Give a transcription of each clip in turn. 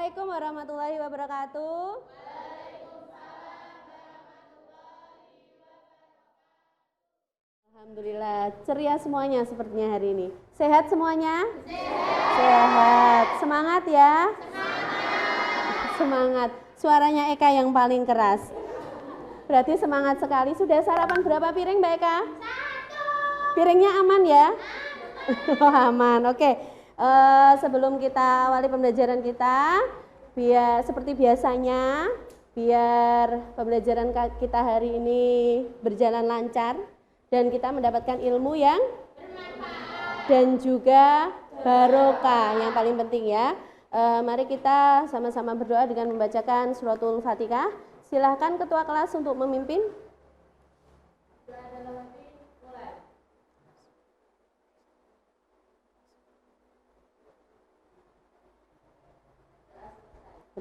Assalamualaikum warahmatullahi wabarakatuh. Alhamdulillah, ceria semuanya sepertinya hari ini. Sehat semuanya? Sehat. Semangat ya? Semangat. Suaranya Eka yang paling keras. Berarti semangat sekali. Sudah sarapan berapa piring Mbak Eka? 1. Piringnya aman ya? Aman, oke. Sebelum kita awali pembelajaran kita, biar seperti biasanya, biar pembelajaran kita hari ini berjalan lancar dan kita mendapatkan ilmu yang bermanfaat dan juga barokah, yang paling penting ya. Mari kita sama-sama berdoa dengan membacakan suratul Fatihah. Silahkan ketua kelas untuk memimpin.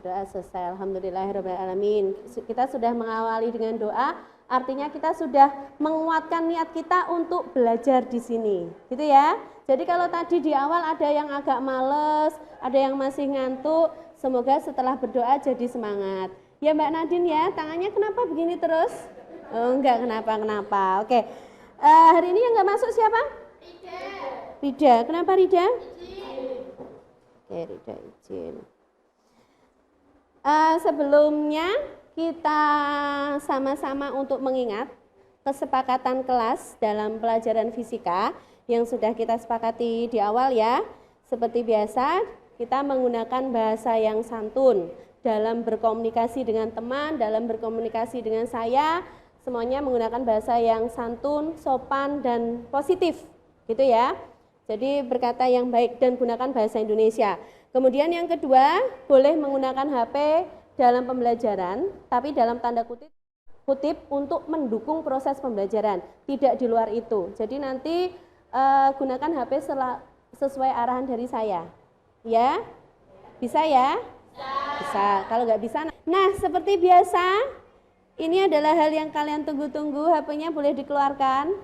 Doa selesai, alhamdulillahirrahmanirrahim. Kita sudah mengawali dengan doa, artinya kita sudah menguatkan niat kita untuk belajar di sini, gitu ya. Jadi kalau tadi di awal ada yang agak males, ada yang masih ngantuk, semoga setelah berdoa jadi semangat. Ya Mbak Nadine ya, tangannya kenapa begini terus? Oh enggak, kenapa. Oke, hari ini yang nggak masuk siapa? Rida. Kenapa Rida? Oke, Rida izin. Sebelumnya kita sama-sama untuk mengingat kesepakatan kelas dalam pelajaran fisika yang sudah kita sepakati di awal ya. Seperti biasa kita menggunakan bahasa yang santun dalam berkomunikasi dengan teman, dalam berkomunikasi dengan saya, semuanya menggunakan bahasa yang santun, sopan dan positif gitu ya. Jadi berkata yang baik dan gunakan bahasa Indonesia. Kemudian yang kedua, boleh menggunakan HP dalam pembelajaran, tapi dalam tanda kutip untuk mendukung proses pembelajaran, tidak di luar itu. Jadi nanti gunakan HP sesuai arahan dari saya. Ya? Bisa ya? Bisa. Kalau nggak bisa, nah seperti biasa, ini adalah hal yang kalian tunggu-tunggu, HP-nya boleh dikeluarkan.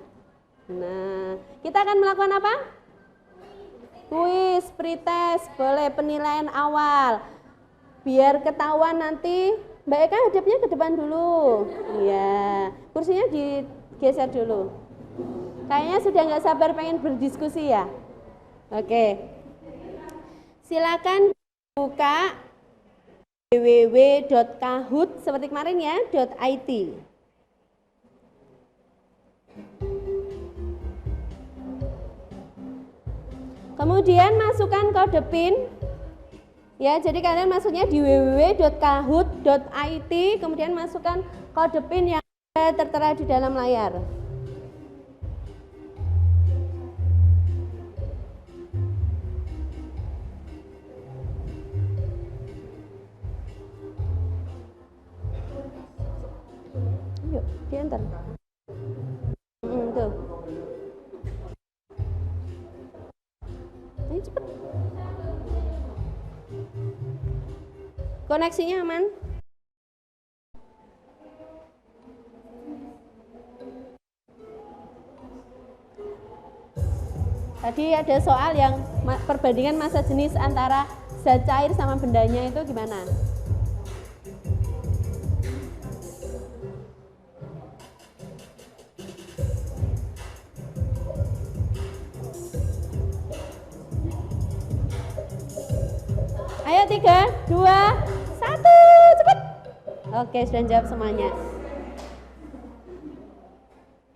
Nah, kita akan melakukan apa? Kuis, pretest, boleh penilaian awal. Biar ketahuan nanti, Mbak Eka hadapnya ke depan dulu. Iya, kursinya digeser dulu. Kayaknya sudah nggak sabar pengen berdiskusi ya. Oke, silakan buka www.kahoot seperti kemarin ya, .it. Kemudian masukkan kode PIN. Ya, jadi kalian masuknya di www.kahoot.it, kemudian masukkan kode PIN yang tertera di dalam layar. Yuk, diantar. Tuh. Ayo cepet. Koneksinya aman? Tadi ada soal yang perbandingan massa jenis antara zat cair sama bendanya itu gimana? Ayo 3, 2, 1, cepat. Oke, sudah jawab semuanya.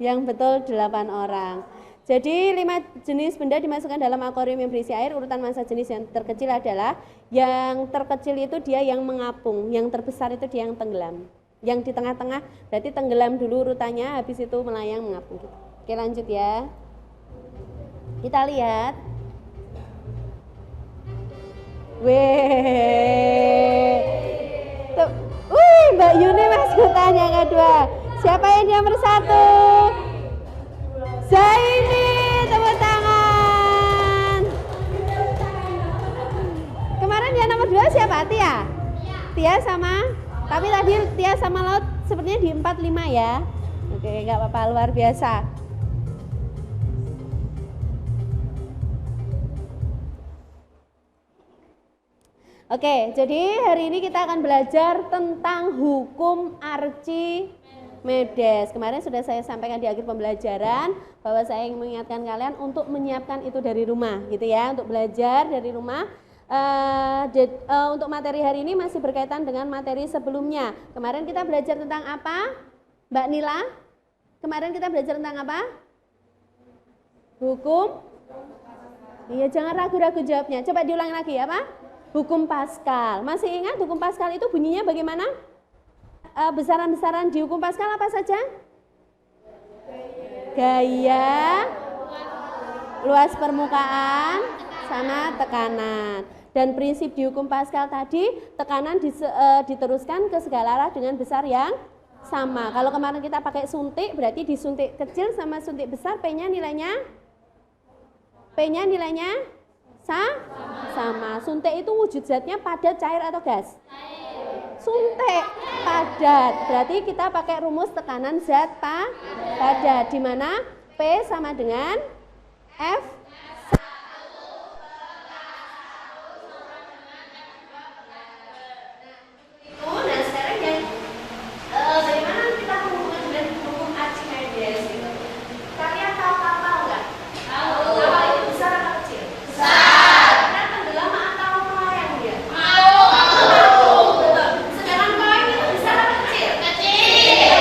Yang betul 8 orang. Jadi 5 jenis benda dimasukkan dalam akuarium yang berisi air. Urutan massa jenis yang terkecil adalah, yang terkecil itu dia yang mengapung, yang terbesar itu dia yang tenggelam. Yang di tengah-tengah berarti tenggelam dulu urutannya, habis itu melayang mengapung. Oke, lanjut ya. Kita lihat. Tuh. Wih, Mbak Yuni masuk tanya kedua. Siapa yang nomor 1? Zaini, tepuk tangan. Kemarin yang nomor 2 siapa? Tia? Tia sama? Tapi tadi Tia sama Laut sepertinya di 45 ya. Oke, nggak apa-apa, luar biasa. Oke, jadi hari ini kita akan belajar tentang hukum Archimedes. Kemarin sudah saya sampaikan di akhir pembelajaran bahwa saya ingin mengingatkan kalian untuk menyiapkan itu dari rumah, gitu ya, untuk belajar dari rumah. Untuk materi hari ini masih berkaitan dengan materi sebelumnya. Kemarin kita belajar tentang apa, Mbak Nila? Kemarin kita belajar tentang apa? Hukum? Iya, jangan ragu-ragu jawabnya. Coba diulang lagi ya, Pak. Hukum Pascal. Masih ingat hukum Pascal itu bunyinya bagaimana? Besaran-besaran di hukum Pascal apa saja? Gaya, luas permukaan, sama tekanan. Dan prinsip di hukum Pascal tadi, tekanan diteruskan ke segala arah dengan besar yang sama. Kalau kemarin kita pakai suntik, berarti disuntik kecil sama suntik besar, P-nya nilainya sama. Suntik itu wujud zatnya padat, cair atau gas? Suntik padat. Berarti kita pakai rumus tekanan zat padat, di mana P sama dengan F. Nah, sekarang yang bagaimana kita menghubungkan dengan hukum Archimedes gitu? Kalian tahu kapal nggak? Tahu. Kapal itu besar atau kecil? Besar. Karena tenggelam atau melayang dia? Tahu. Betul. Sedangkan koin itu besar atau kecil? Kecil.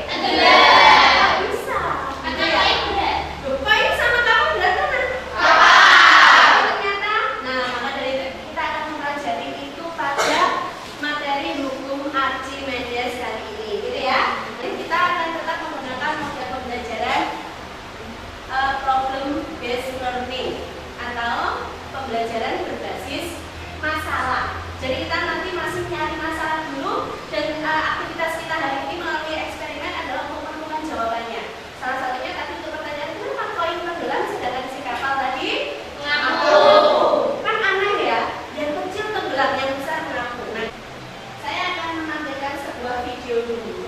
Tenggelam. Nggak bisa. Ada koin berat. Koin sama kamu berat mana? Kapal. Ternyata. Nah, maka dari itu kita akan mempelajari itu pada materi hukum Archimedes kali ini, gitu ya. Jadi kita akan tetap menggunakan model pembelajaran problem based learning atau pembelajaran berbasis masalah. Jadi kita nanti masih nyari masalah dulu, dan aktivitas kita hari ini melalui eksperimen adalah untuk menemukan jawabannya. Salah satunya tadi untuk pertanyaan, kenapa koin tenggelam sedangkan si kapal tadi ngapung? Kan aneh ya, yang kecil tenggelam, yang besar ngapung. Nah, saya akan menampilkan sebuah video dulu.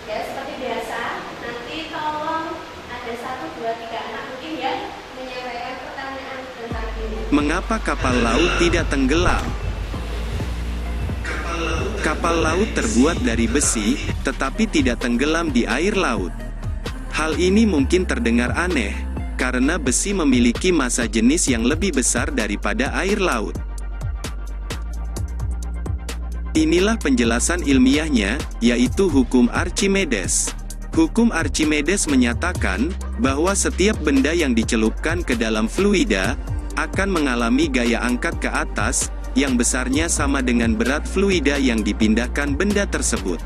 Ya, seperti biasa, nanti tolong ada 1, 2, 3 anak mungkin ya menyampaikan pertanyaan tentang ini. Mengapa kapal laut tidak tenggelam? Kapal laut terbuat dari besi, tetapi tidak tenggelam di air laut. Hal ini mungkin terdengar aneh, karena besi memiliki massa jenis yang lebih besar daripada air laut. Inilah penjelasan ilmiahnya, yaitu hukum Archimedes. Hukum Archimedes menyatakan bahwa setiap benda yang dicelupkan ke dalam fluida akan mengalami gaya angkat ke atas yang besarnya sama dengan berat fluida yang dipindahkan benda tersebut.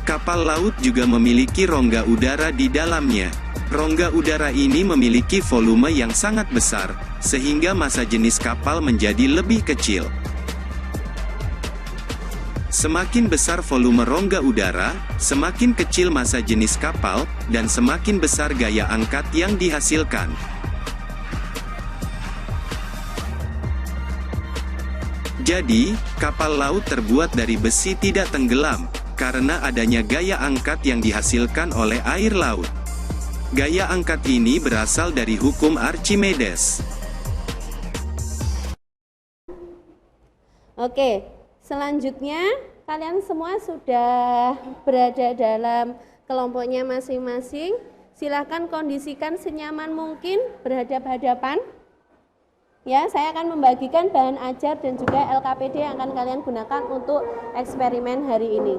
Kapal laut juga memiliki rongga udara di dalamnya. Rongga udara ini memiliki volume yang sangat besar, sehingga massa jenis kapal menjadi lebih kecil. Semakin besar volume rongga udara, semakin kecil massa jenis kapal, dan semakin besar gaya angkat yang dihasilkan. Jadi, kapal laut terbuat dari besi tidak tenggelam, karena adanya gaya angkat yang dihasilkan oleh air laut. Gaya angkat ini berasal dari hukum Archimedes. Oke, selanjutnya kalian semua sudah berada dalam kelompoknya masing-masing. Silahkan kondisikan senyaman mungkin berhadap-hadapan. Ya, saya akan membagikan bahan ajar dan juga LKPD yang akan kalian gunakan untuk eksperimen hari ini.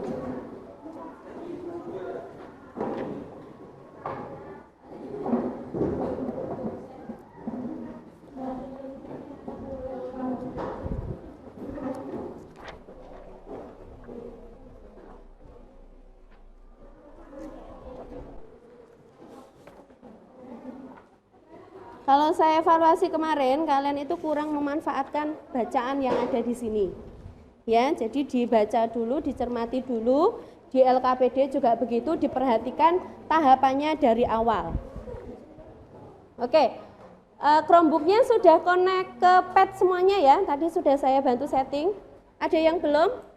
Kalau saya evaluasi kemarin, kalian itu kurang memanfaatkan bacaan yang ada di sini. Ya, jadi dibaca dulu, dicermati dulu, di LKPD juga begitu, diperhatikan tahapannya dari awal. Oke, Chromebook-nya sudah connect ke pad semuanya ya, tadi sudah saya bantu setting. Ada yang belum?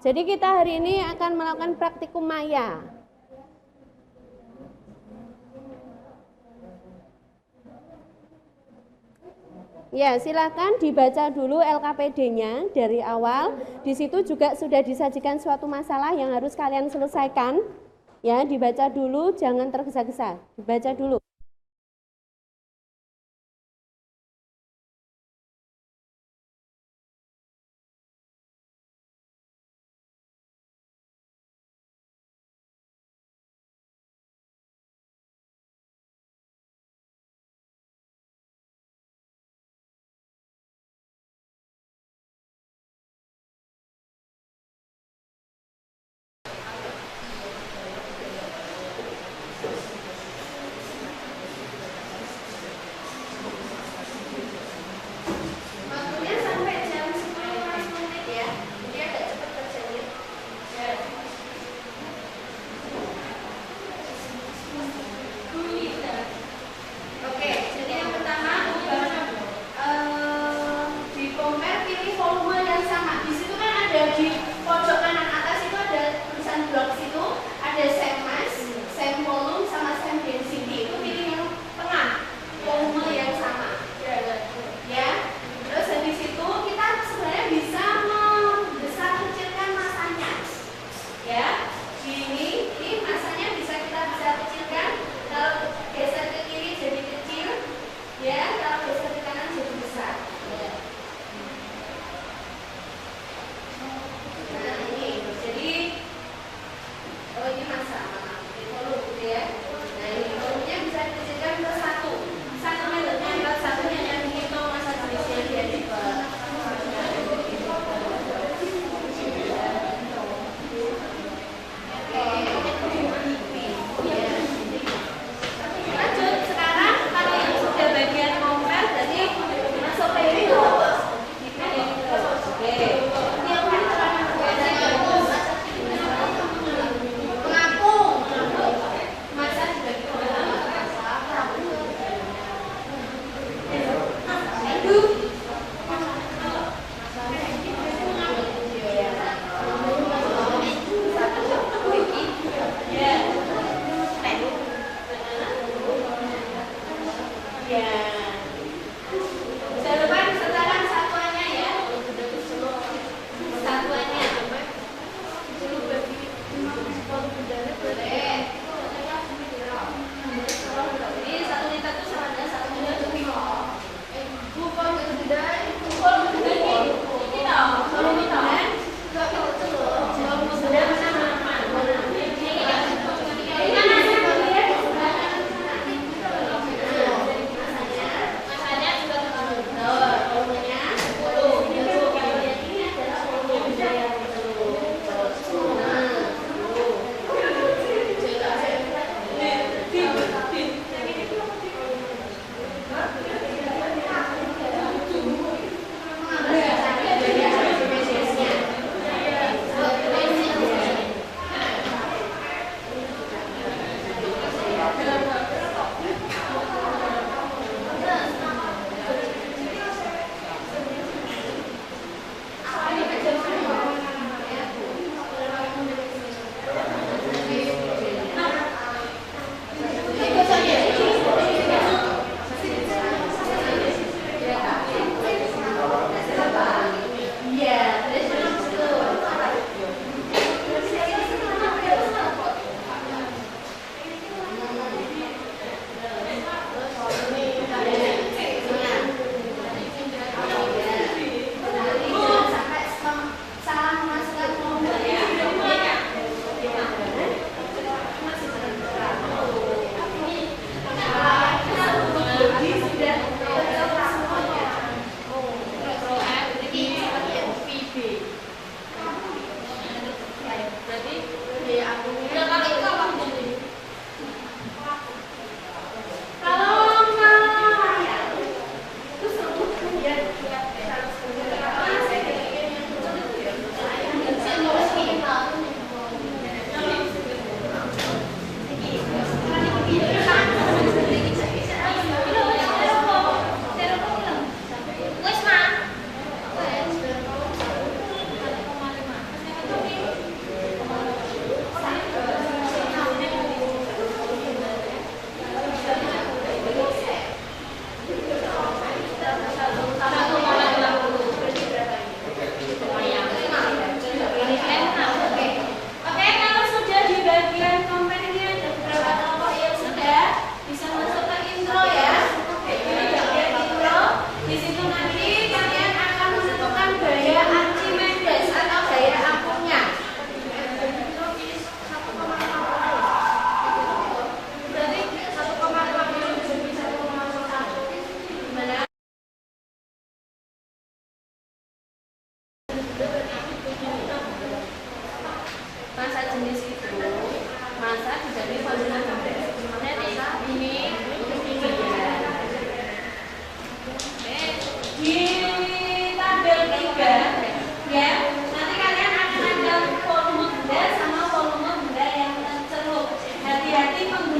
Jadi kita hari ini akan melakukan praktikum maya. Ya, silakan dibaca dulu LKPD-nya dari awal. Di situ juga sudah disajikan suatu masalah yang harus kalian selesaikan. Ya, dibaca dulu, jangan tergesa-gesa. Dibaca dulu.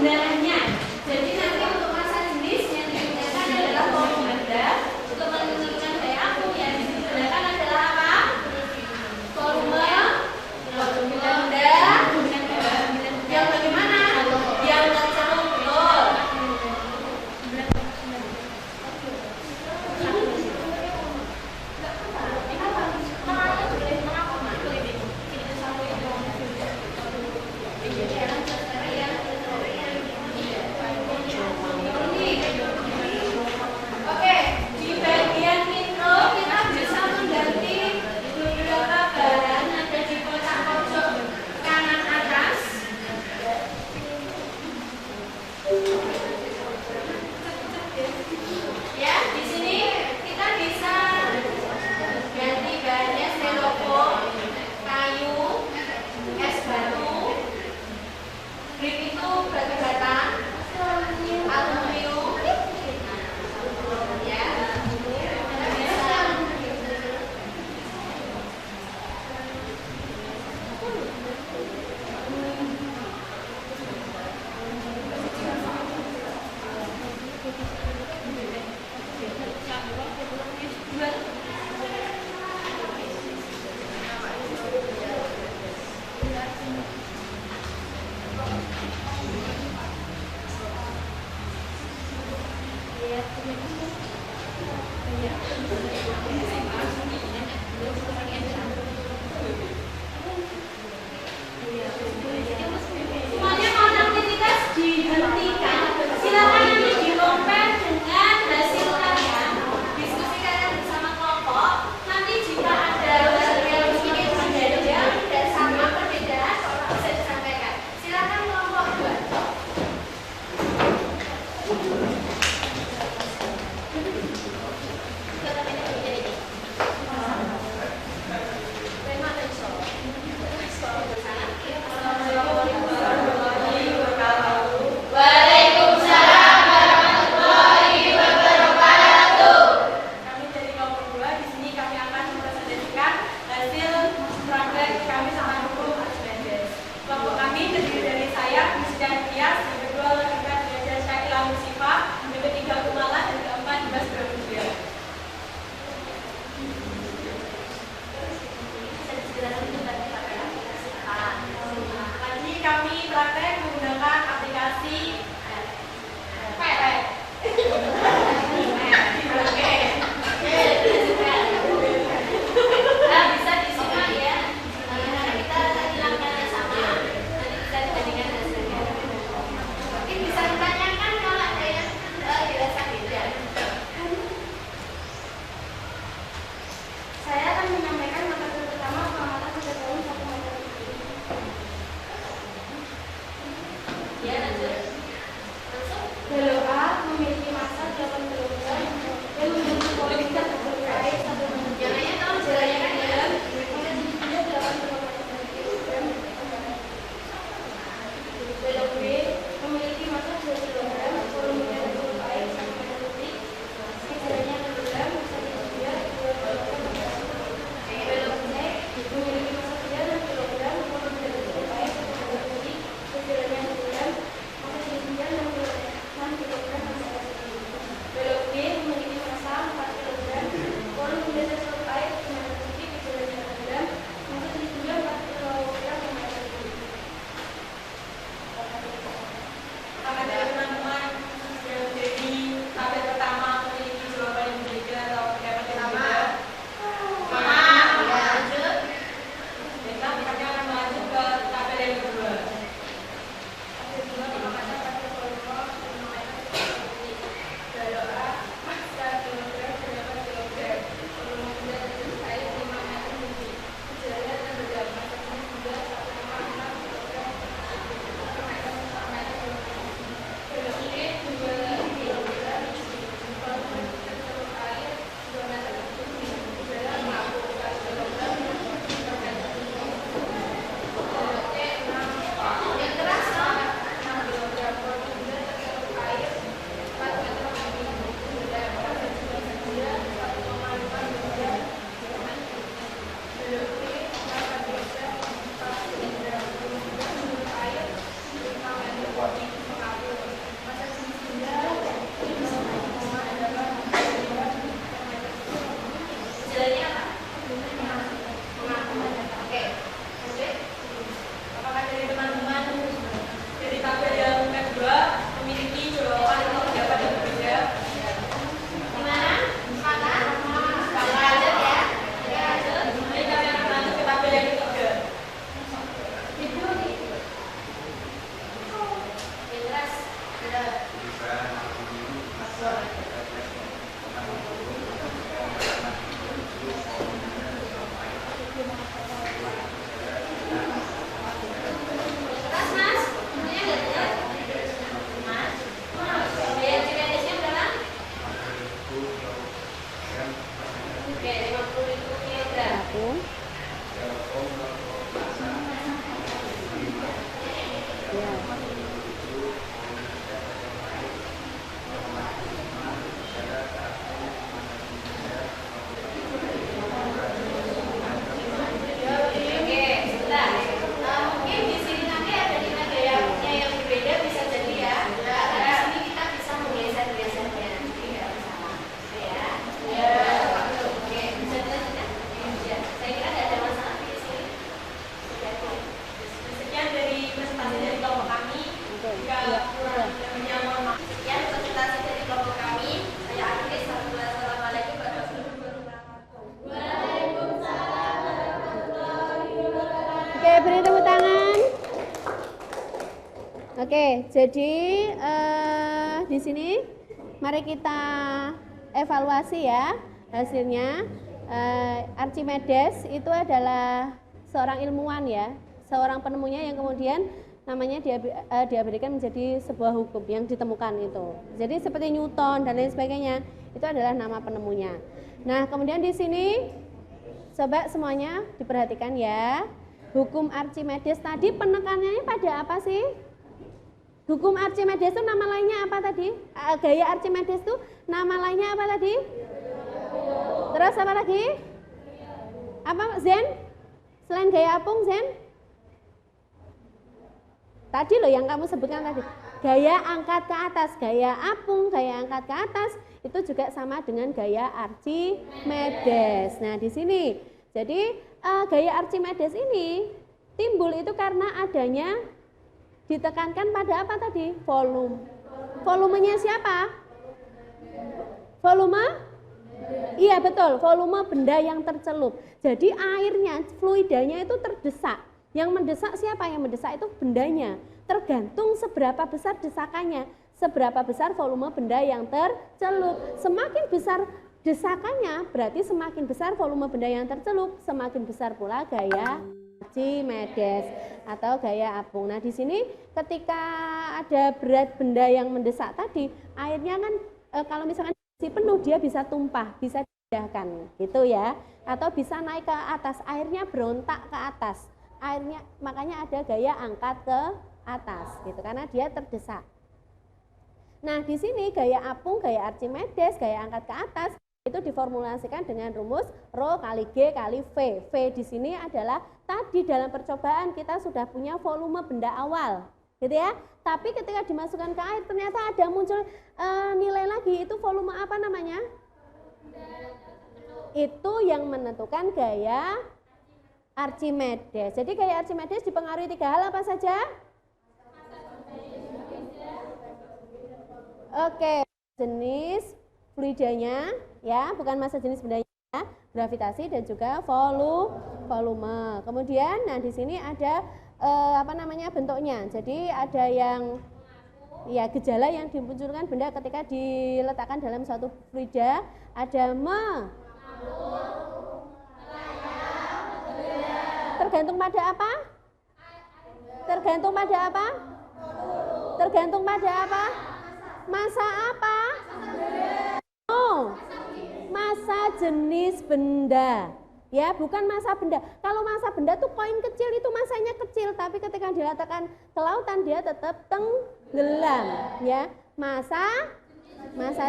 kendalanya. Jadi nanti untuk massa jenis yang digunakan adalah volume benda. Untuk menentukan daya aku yang digunakan adalah apa? Volume benda. Yang bagaimana? Yang tercelup. Oke, di bagian intro kita bisa mengganti beberapa barang ada di kotak pojok kanan atas. Ya, di sini kita bisa ganti bahannya styrofoam, kayu, es batu, grip itu batu bata, aluminium, ya, kita bisa. Beri tepuk tangan. Oke, jadi di sini mari kita evaluasi ya hasilnya. Archimedes itu adalah seorang ilmuwan ya, seorang penemunya yang kemudian namanya dia berikan menjadi sebuah hukum yang ditemukan itu. Jadi seperti Newton dan lain sebagainya, itu adalah nama penemunya. Nah, kemudian di sini coba semuanya diperhatikan ya. Hukum Archimedes tadi penekanannya pada apa sih? Hukum Archimedes itu nama lainnya apa tadi? Gaya Archimedes itu nama lainnya apa tadi? Terus apa lagi? Apa Zen? Selain gaya apung Zen? Tadi loh yang kamu sebutkan tadi. Gaya angkat ke atas, gaya apung, gaya angkat ke atas itu juga sama dengan gaya Archimedes. Nah, di sini. Jadi gaya Archimedes ini timbul itu karena adanya ditekankan pada apa tadi? Volume. Volumenya siapa? Volume? Iya betul, volume benda yang tercelup. Jadi airnya, fluidanya itu terdesak. Yang mendesak siapa? Yang mendesak itu bendanya. Tergantung seberapa besar desakannya, seberapa besar volume benda yang tercelup. Semakin besar desakannya berarti semakin besar volume benda yang tercelup, semakin besar pula gaya Archimedes atau gaya apung. Nah, di sini ketika ada berat benda yang mendesak tadi, airnya kan kalau misalkan isi penuh dia bisa tumpah, bisa dipindahkan gitu ya, atau bisa naik ke atas, airnya berontak ke atas. Airnya makanya ada gaya angkat ke atas gitu karena dia terdesak. Nah, di sini gaya apung, gaya Archimedes, gaya angkat ke atas itu diformulasikan dengan rumus Rho kali G kali V. V di sini adalah tadi dalam percobaan kita sudah punya volume benda awal, gitu ya. Tapi ketika dimasukkan ke air ternyata ada muncul nilai lagi, itu volume apa namanya? Itu yang menentukan gaya Archimedes. Jadi gaya Archimedes dipengaruhi 3 hal apa saja? Oke, jenis fluidanya ya, bukan massa jenis bendanya, gravitasi dan juga volume. Kemudian nah di sini ada bentuknya. Jadi ada yang ya gejala yang dimunculkan benda ketika diletakkan dalam suatu fluida, ada tergantung pada apa? Tergantung pada apa? Tergantung pada apa? Massa apa? Oh, massa jenis benda. Ya, bukan massa benda. Kalau massa benda tuh koin kecil itu massanya kecil, tapi ketika diletakkan ke lautan dia tetap tenggelam, ya. Massa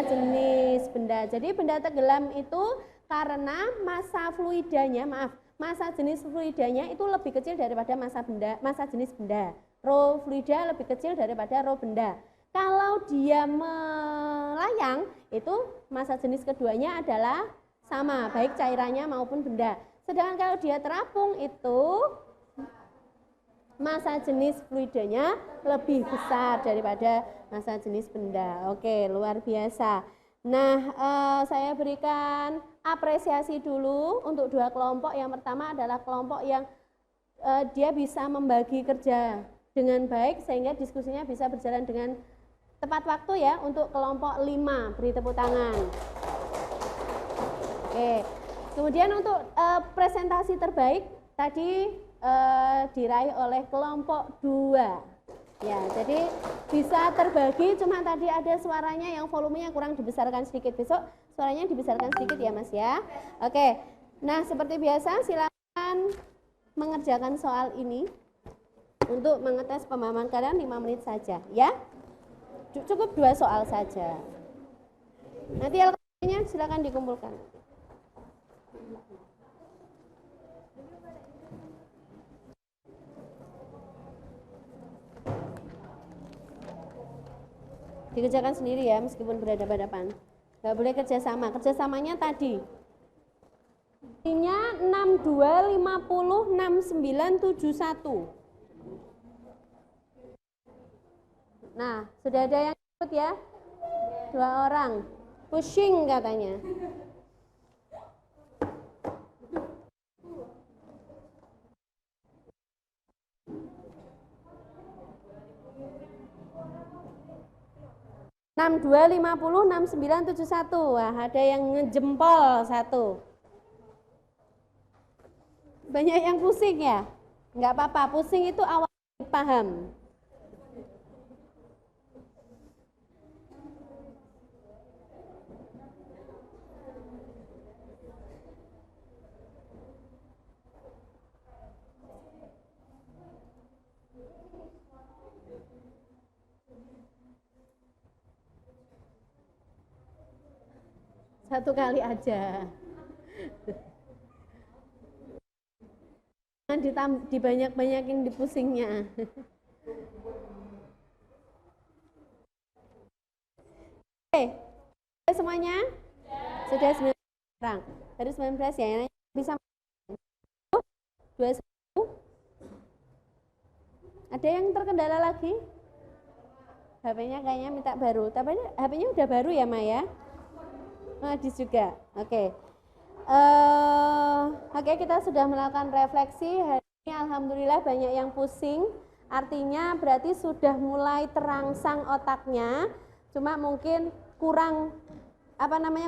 jenis benda. Jadi benda tenggelam itu karena massa jenis fluidanya itu lebih kecil daripada massa jenis benda. Rho fluida lebih kecil daripada rho benda. Kalau dia melayang, itu massa jenis keduanya adalah sama, baik cairannya maupun benda. Sedangkan kalau dia terapung, itu massa jenis fluidanya lebih besar daripada massa jenis benda. Oke, luar biasa. Nah, saya berikan apresiasi dulu untuk 2 kelompok. Yang pertama adalah kelompok yang dia bisa membagi kerja dengan baik, sehingga diskusinya bisa berjalan dengan tepat waktu ya untuk kelompok 5. Beri tepuk tangan. Oke. Kemudian untuk presentasi terbaik tadi diraih oleh kelompok 2. Ya, jadi bisa terbagi, cuma tadi ada suaranya yang volumenya kurang dibesarkan sedikit. Besok suaranya dibesarkan sedikit ya Mas ya. Oke. Nah, seperti biasa silakan mengerjakan soal ini untuk mengetes pemahaman kalian 5 menit saja ya. Cukup 2 soal saja. Nanti LKP-nya silakan dikumpulkan. Dikerjakan sendiri ya, meskipun berhadapan-hadapan. Nggak boleh kerjasama. Kerjasamanya tadi. Ini 62, 50, 69, 71. Nah, sudah ada yang ikut ya? 2 orang. Pusing katanya. Enam 2, 50, 69, 71. Wah, ada yang ngejempol 1. Banyak yang pusing ya? Enggak apa-apa, pusing itu awal paham. Satu kali aja. Dibanyak-banyakin di pusingnya. Oke, semuanya? Sudah 19 orang. Baru 19 ya, yang bisa 21. Ada yang terkendala lagi? HP-nya kayaknya minta baru. Tapi HP-nya udah baru ya, Maya? Hadis juga. Oke. Oke, kita sudah melakukan refleksi. Hari ini alhamdulillah banyak yang pusing. Artinya berarti sudah mulai terangsang otaknya. Cuma mungkin kurang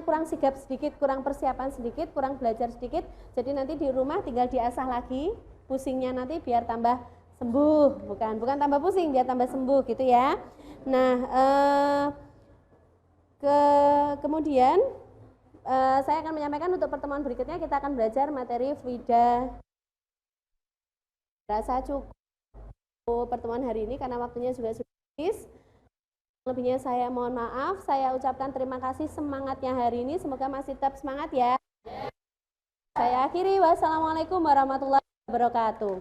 kurang sigap sedikit, kurang persiapan sedikit, kurang belajar sedikit. Jadi nanti di rumah tinggal diasah lagi pusingnya nanti biar tambah sembuh. Bukan tambah pusing, biar tambah sembuh gitu ya. Nah, kemudian saya akan menyampaikan untuk pertemuan berikutnya kita akan belajar materi fluida. Rasa cukup pertemuan hari ini karena waktunya juga sudah habis. Lebihnya saya mohon maaf, saya ucapkan terima kasih semangatnya hari ini, semoga masih tetap semangat ya. Saya akhiri, wassalamualaikum warahmatullahi wabarakatuh.